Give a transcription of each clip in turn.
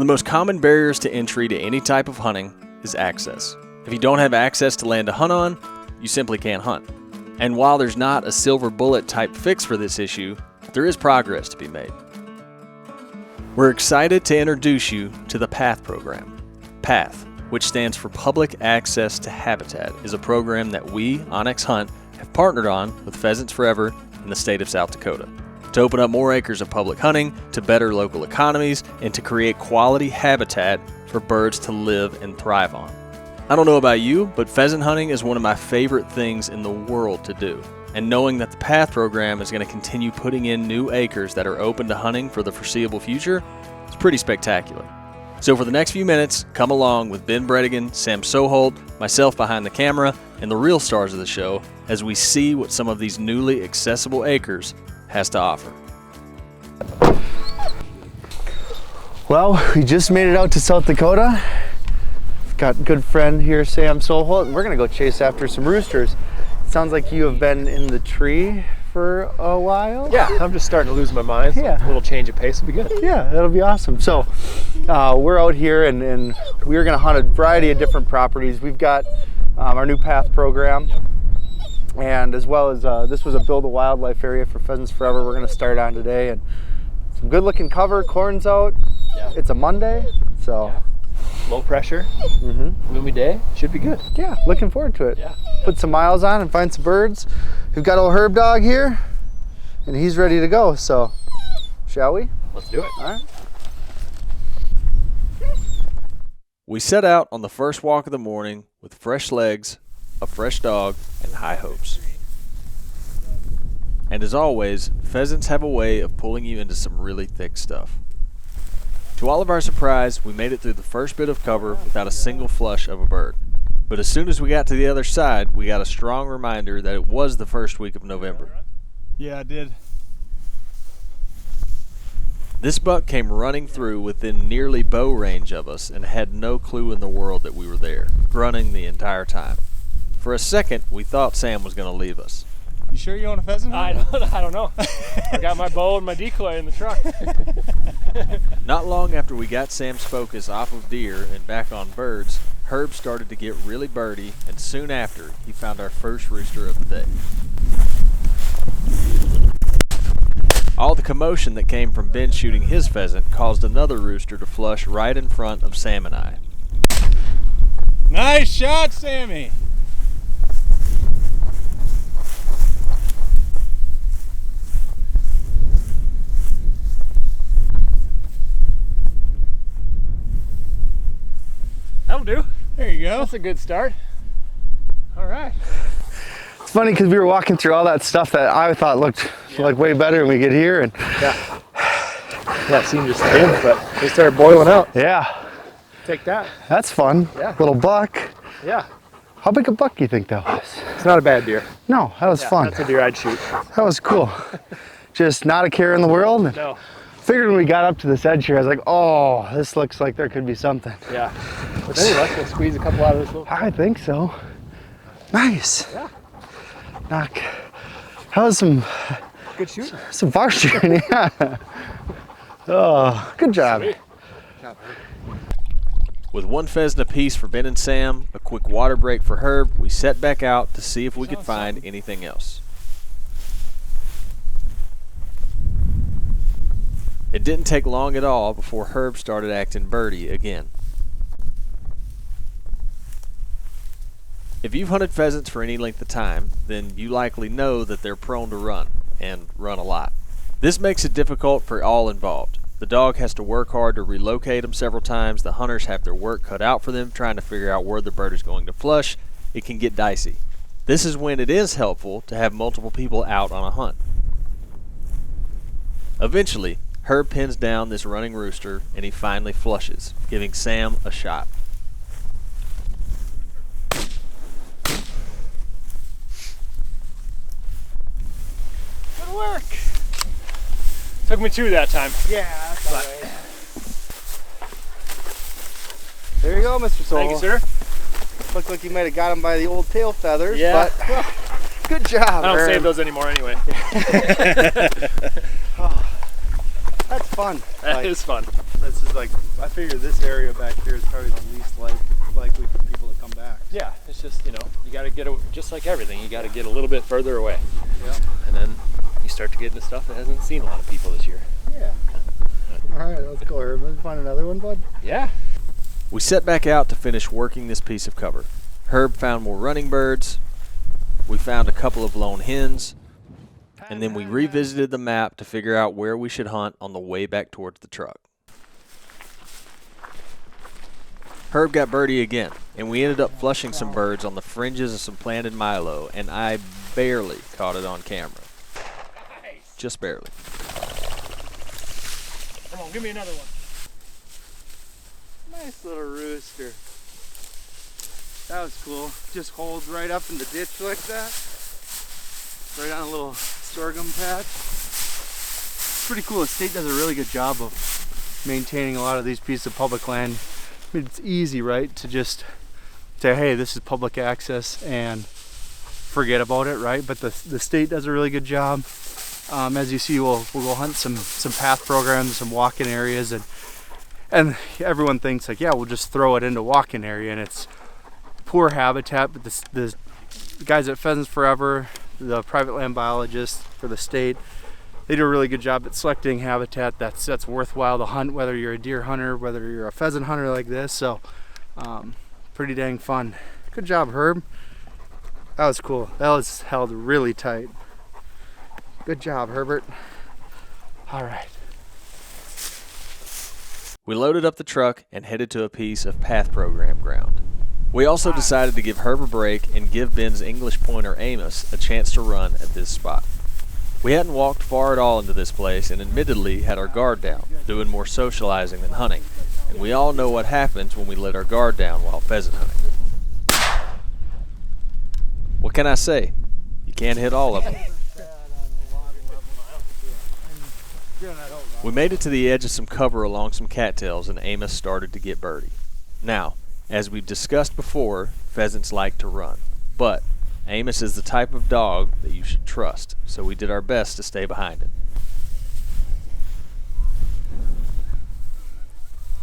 the most common barriers to entry to any type of hunting is access. If you don't have access to land to hunt on, you simply can't hunt. And while there's not a silver bullet type fix for this issue, there is progress to be made. We're excited to introduce you to the PATH program. PATH, which stands for Public Access to Habitat, is a program that we, onXHunt, have partnered on with Pheasants Forever in the state of South Dakota to open up more acres of public hunting, to better local economies, and to create quality habitat for birds to live and thrive on. I don't know about you, but pheasant hunting is one of my favorite things in the world to do. And knowing that the PATH program is going to continue putting in new acres that are open to hunting for the foreseeable future, it's pretty spectacular. So for the next few minutes, come along with Ben Brettingen, Sam Soholt, myself behind the camera, and the real stars of the show as we see what some of these newly accessible acres has to offer. Well, we just made it out to South Dakota. Got a good friend here, Sam Soholt, and we're gonna go chase after some roosters. Sounds like you have been in the tree for a while. Yeah, I'm just starting to lose my mind, so Yeah. a little change of pace will be good. Yeah, that'll be awesome. So we're out here and we're gonna hunt a variety of different properties. We've got our new PATH program, and as well as this was a build a wildlife area for Pheasants Forever we're gonna start on today, and some good looking cover, corn's out. Yeah. It's a Monday, so Yeah. Low pressure, gloomy day, should be good. yeah, looking forward to it. Yeah. Put some miles on and find some birds. We've got old Herb Dog here, and he's ready to go, so shall we? Let's do it. All right. We set out on the first walk of the morning with fresh legs, a fresh dog, and high hopes. And as always, pheasants have a way of pulling you into some really thick stuff. To all of our surprise, we made it through the first bit of cover without a single flush of a bird. But as soon as we got to the other side, we got a strong reminder that it was the first week of November. Yeah, I did. This buck came running through within nearly bow range of us and had no clue in the world that we were there, grunting the entire time. For a second, we thought Sam was going to leave us. You sure you own a pheasant? I don't know. I got my bow and my decoy in the truck. Not long after we got Sam's focus off of deer and back on birds, Herb started to get really birdy, and soon after, he found our first rooster of the day. All the commotion that came from Ben shooting his pheasant caused another rooster to flush right in front of Sam and I. Nice shot, Sammy. That'll do. There you go. That's a good start. All right. It's funny because we were walking through all that stuff that I thought looked like way better when we get here, and Yeah. That seemed just thin, but they started boiling out. yeah, Take that. that's fun. Yeah. Little buck. Yeah. How big a buck do you think that was? It's not a bad deer. No, that was fun. That's a deer I'd shoot. That was cool. Just not a care in the world. No. Figured when we got up to this edge here, I was like, oh, this looks like there could be something. Yeah. With any luck, we'll squeeze a couple out of this little. I think so. Nice. Yeah. Knock. That was some Good shooting. far shooting. Yeah. Oh, good job. Sweet. With one pheasant apiece for Ben and Sam, a quick water break for Herb, we set back out to see if we could find anything else. It didn't take long at all before Herb started acting birdy again. If you've hunted pheasants for any length of time, then you likely know that they're prone to run, and run a lot. This makes it difficult for all involved. The dog has to work hard to relocate them several times, the hunters have their work cut out for them trying to figure out where the bird is going to flush. It can get dicey. This is when it is helpful to have multiple people out on a hunt. Eventually, Herb pins down this running rooster and he finally flushes, giving Sam a shot. Good work. Took me two that time. Yeah, that's all right. There you go, Mr. Soul. Thank you, sir. Looked like you might have got him by the old tail feathers, Yeah. but good job. I don't Herb. save those anymore anyway. That's fun. fun. That is fun. This is like, I figure this area back here is probably the least likely for people to come back. Yeah, it's just, you got to get, just like everything, you got to get a little bit further away. Yeah. And then you start to get into stuff that hasn't seen a lot of people this year. Yeah. All right, let's go, Herb. Let's find another one, bud. Yeah. We set back out to finish working this piece of cover. Herb found more running birds. We found a couple of lone hens. And then we revisited the map to figure out where we should hunt on the way back towards the truck. Herb got birdie again, and we ended up flushing some birds on the fringes of some planted milo, and I barely caught it on camera. Just barely. Come on, give me another one. Nice little rooster. That was cool. Just holds right up in the ditch like that. Right on a little sorghum patch. It's pretty cool. The state does a really good job of maintaining a lot of these pieces of public land. I mean, it's easy, right, to just say, hey, this is public access and forget about it, right? But the state does a really good job. As you see, we'll go hunt some path programs, some walk-in areas, and everyone thinks like, yeah, we'll just throw it into walk-in area, and it's poor habitat. But the guys at Pheasants Forever, the private land biologists for the state, they do a really good job at selecting habitat that's worthwhile to hunt, whether you're a deer hunter, whether you're a pheasant hunter like this. So pretty dang fun. Good job, Herb. That was cool. That was held really tight. Good job, Herbert. All right. We loaded up the truck and headed to a piece of path program ground. We also decided to give Herb a break and give Ben's English pointer Amos a chance to run at this spot. We hadn't walked far at all into this place and admittedly had our guard down, doing more socializing than hunting. And we all know what happens when we let our guard down while pheasant hunting. What can I say? You can't hit all of them. We made it to the edge of some cover along some cattails and Amos started to get birdie. Now, as we've discussed before, pheasants like to run, but Amos is the type of dog that you should trust, so we did our best to stay behind him.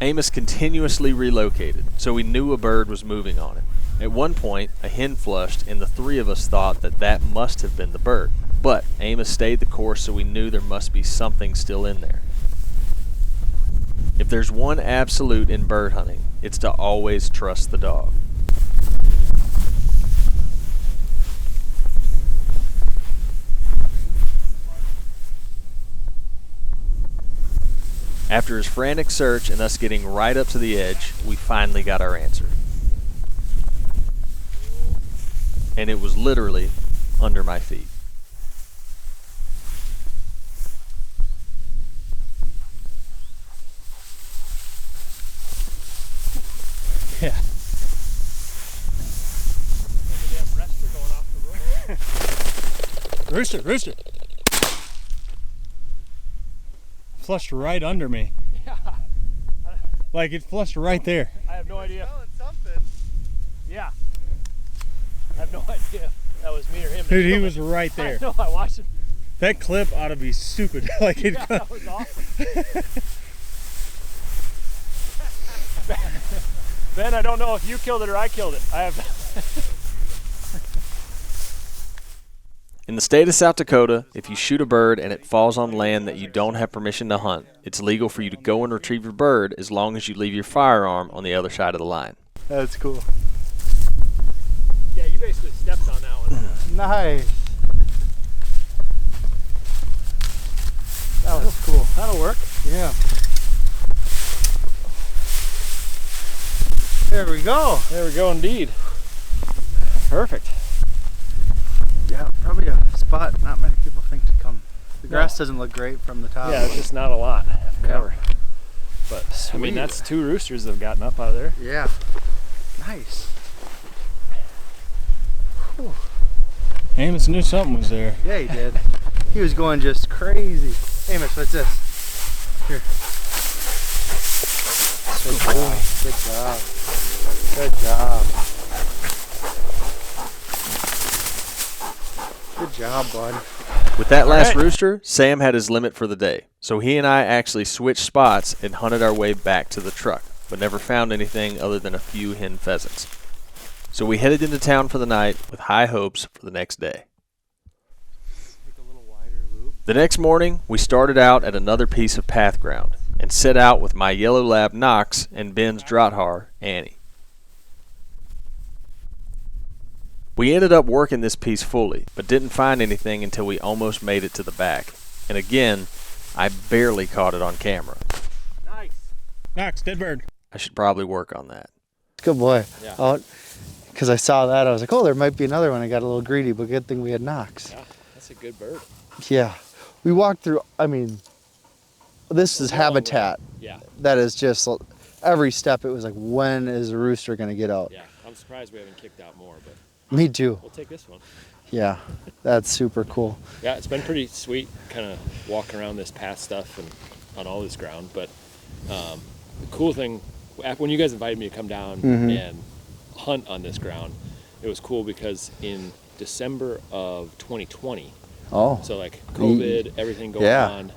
Amos continuously relocated, so we knew a bird was moving on him. At one point, a hen flushed, and the three of us thought that must have been the bird. But Amos stayed the course, so we knew there must be something still in there. If there's one absolute in bird hunting, it's to always trust the dog. After his frantic search and us getting right up to the edge, we finally got our answer. And it was literally under my feet. Yeah. Rooster, rooster. Flushed right under me. Yeah. Like it flushed right there. I have no idea. Something. Yeah. I have no idea. That was me or him. Dude, he was right there. No, I watched him. That clip ought to be stupid. Like it. Yeah, that was awesome. Ben, I don't know if you killed it or I killed it. I have. In the state of South Dakota, if you shoot a bird and it falls on land that you don't have permission to hunt, it's legal for you to go and retrieve your bird as long as you leave your firearm on the other side of the line. That's cool. Yeah, you basically stepped on that one. Nice. That was cool. That'll work. Yeah. There we go. There we go indeed. Perfect. Yeah, probably a spot not many people think to come. The grass doesn't look great from the top. Yeah, it's just not a lot of cover. But Sweet. I mean, that's 2 roosters that have gotten up out of there. Yeah. Nice. Whew. Amos knew something was there. Yeah, he did. He was going just crazy. Amos, what's this? Here. Good job. Good job. Good job. Good job, bud. With that last right. rooster, Sam had his limit for the day, so he and I actually switched spots and hunted our way back to the truck, but never found anything other than a few hen pheasants. So we headed into town for the night with high hopes for the next day. The next morning, we started out at another piece of path ground and set out with my yellow lab Knox and Ben's Drotthar, Annie. We ended up working this piece fully, but didn't find anything until we almost made it to the back. And again, I barely caught it on camera. Nice. Knox, dead bird. I should probably work on that. Good boy. Yeah. Out, because I saw that, I was like, oh, there might be another one. I got a little greedy, but good thing we had Knox. Yeah, that's a good bird. Yeah. We walked through, I mean, this is habitat. Yeah. That is just, every step it was like, when is a rooster going to get out? Yeah. I'm surprised we haven't kicked out more, but Me too. we'll take this one. Yeah, that's super cool. Yeah, it's been pretty sweet kind of walking around this path stuff and on all this ground. But the cool thing, when you guys invited me to come down and hunt on this ground, it was cool because in December of 2020, Oh. so like COVID, everything going Yeah. on,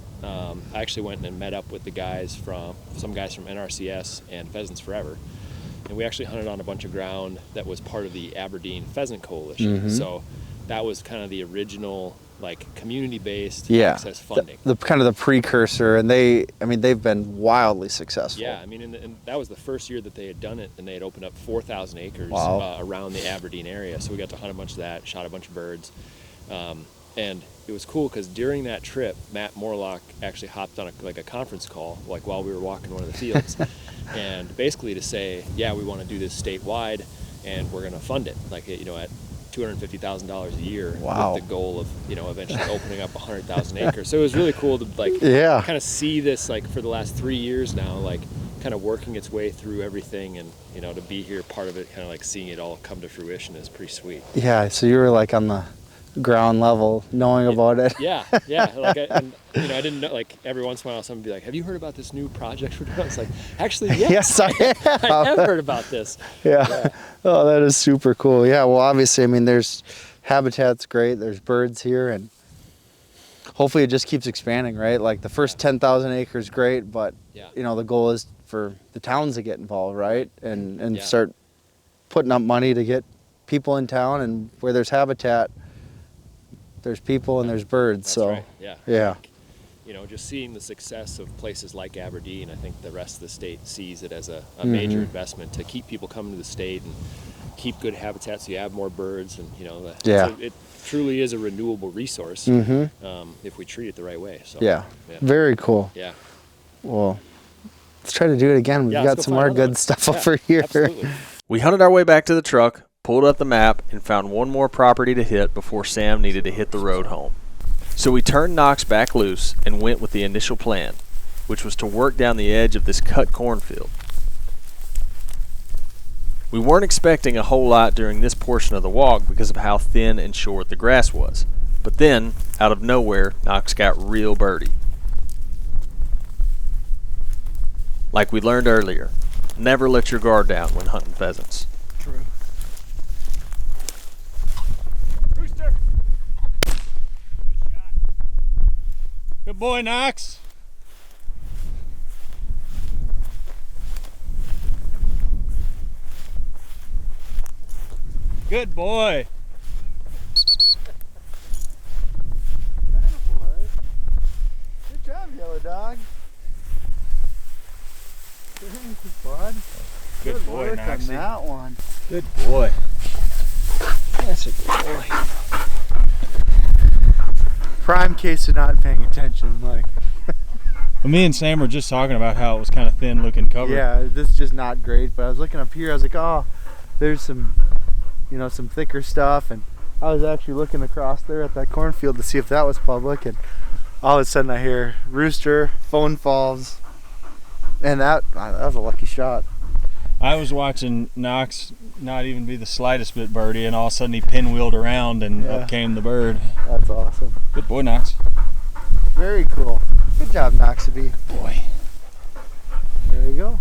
I actually went and met up with the guys from NRCS and Pheasants Forever. And we actually hunted on a bunch of ground that was part of the Aberdeen Pheasant Coalition. So that was kind of the original, like, community-based access funding. The kind of the precursor, and they've been wildly successful. Yeah, I mean, and that was the first year that they had done it, and they had opened up 4,000 acres Wow. around the Aberdeen area. So we got to hunt a bunch of that, shot a bunch of birds. And it was cool because during that trip, Matt Morlock actually hopped on a conference call, like while we were walking one of the fields, and basically to say, yeah, we want to do this statewide, and we're going to fund it, like, you know, at $250,000 a year, Wow. with the goal of, you know, eventually opening up 100,000 acres. So it was really cool to, like, Yeah. kind of see this, like, for the last 3 years now, like, kind of working its way through everything, and, you know, to be here, part of it, kind of like seeing it all come to fruition is pretty sweet. Yeah, so you were like on the ground level knowing about it. Yeah, like, and, you know, I didn't know, like, every once in a while someone would be like, have you heard about this new project we're doing? It's like, actually, yes, I I have heard about this. Yeah. Oh, that is super cool. Yeah, well, obviously, I mean, there's habitat's great. There's birds here, and hopefully it just keeps expanding, right? Like the first 10,000 acres, great, but, Yeah. you know, the goal is for the towns to get involved, right? And Yeah. start putting up money to get people in town, and where there's habitat, there's people and there's birds. That's so right. Yeah. Yeah. Like, you know, just seeing the success of places like Aberdeen, I think the rest of the state sees it as a major investment to keep people coming to the state and keep good habitat so you have more birds, and, you know, Yeah. it truly is a renewable resource if we treat it the right way. So Yeah. Very cool. Yeah. Well, let's try to do it again. We've Yeah, let's got go some find more another good one. stuff Yeah, over here. Absolutely. We hunted our way back to the truck, pulled up the map, and found one more property to hit before Sam needed to hit the road home. So we turned Knox back loose and went with the initial plan, which was to work down the edge of this cut cornfield. We weren't expecting a whole lot during this portion of the walk because of how thin and short the grass was. But then, out of nowhere, Knox got real birdie. Like we learned earlier, never let your guard down when hunting pheasants. True. Rooster. Good boy, Knox. Good boy. Good job, yellow dog. Thank you, bud. Good boy, work on Knoxie. that one. Good boy. That's a good boy. Prime case of not paying attention. Like, Well, me and Sam were just talking about how it was kind of thin looking cover. yeah, this is just not great. But I was looking up here. I was like, oh, there's some, you know, some thicker stuff. And I was actually looking across there at that cornfield to see if that was public. And all of a sudden, I hear rooster, phone falls, and that was a lucky shot. I was watching Knox not even be the slightest bit birdie, and all of a sudden he pinwheeled around and Yeah. up came the bird. That's awesome. Good boy, Knox. Very cool. Good job, Noxaby. Boy. There you go.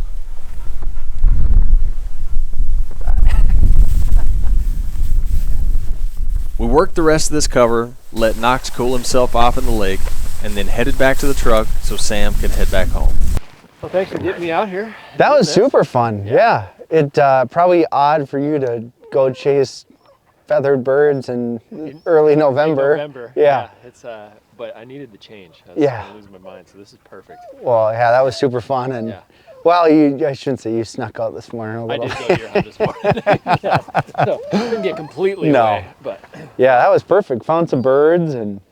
We worked the rest of this cover, let Knox cool himself off in the lake, and then headed back to the truck so Sam could head back home. Well, thanks for getting me out here. That was super fun. Yeah. It probably odd for you to go chase feathered birds in early November. Yeah. It's but I needed the change. I was losing my mind, so this is perfect. Well, yeah, that was super fun. And well, I shouldn't say you snuck out this morning a little. I did go to your hunt this morning. So didn't get completely away, but yeah, that was perfect. Found some birds, and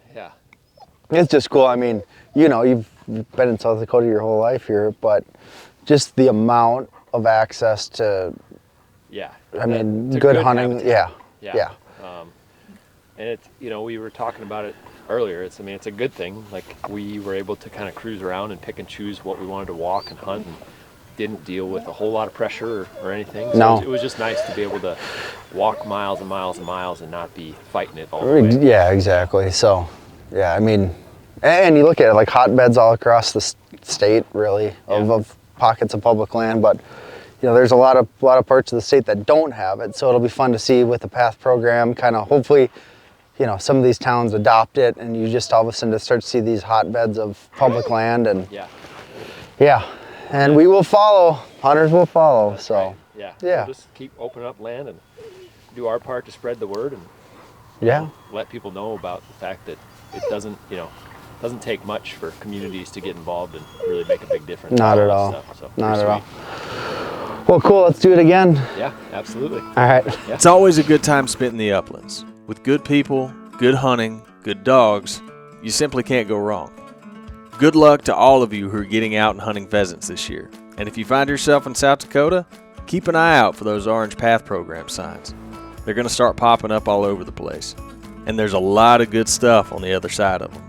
it's just cool. I mean, you know, you've been in South Dakota your whole life here, but just the amount of access to I mean, good hunting. Habitat. Yeah. And it's, you know, we were talking about it earlier. I mean, it's a good thing. Like, we were able to kind of cruise around and pick and choose what we wanted to walk and hunt, and didn't deal with a whole lot of pressure or anything. So it was just nice to be able to walk miles and miles and miles and not be fighting it all the way. Yeah, exactly. So, yeah, I mean, and you look at it like hotbeds all across the state, really, of pockets of public land, but you know, there's a lot of parts of the state that don't have it. So it'll be fun to see with the PATH program, kind of hopefully, you know, some of these towns adopt it, and you just all of a sudden start to see these hotbeds of public land, and and we will follow. Hunters will follow. That's so right. We'll just keep opening up land and do our part to spread the word, and let people know about the fact that it doesn't take much for communities to get involved and really make a big difference. Not at all. So not at all. Well, cool. Let's do it again. Yeah, absolutely. All right. Yeah. It's always a good time spent in the uplands. With good people, good hunting, good dogs, you simply can't go wrong. Good luck to all of you who are getting out and hunting pheasants this year. And if you find yourself in South Dakota, keep an eye out for those orange PATH program signs. They're going to start popping up all over the place. And there's a lot of good stuff on the other side of them.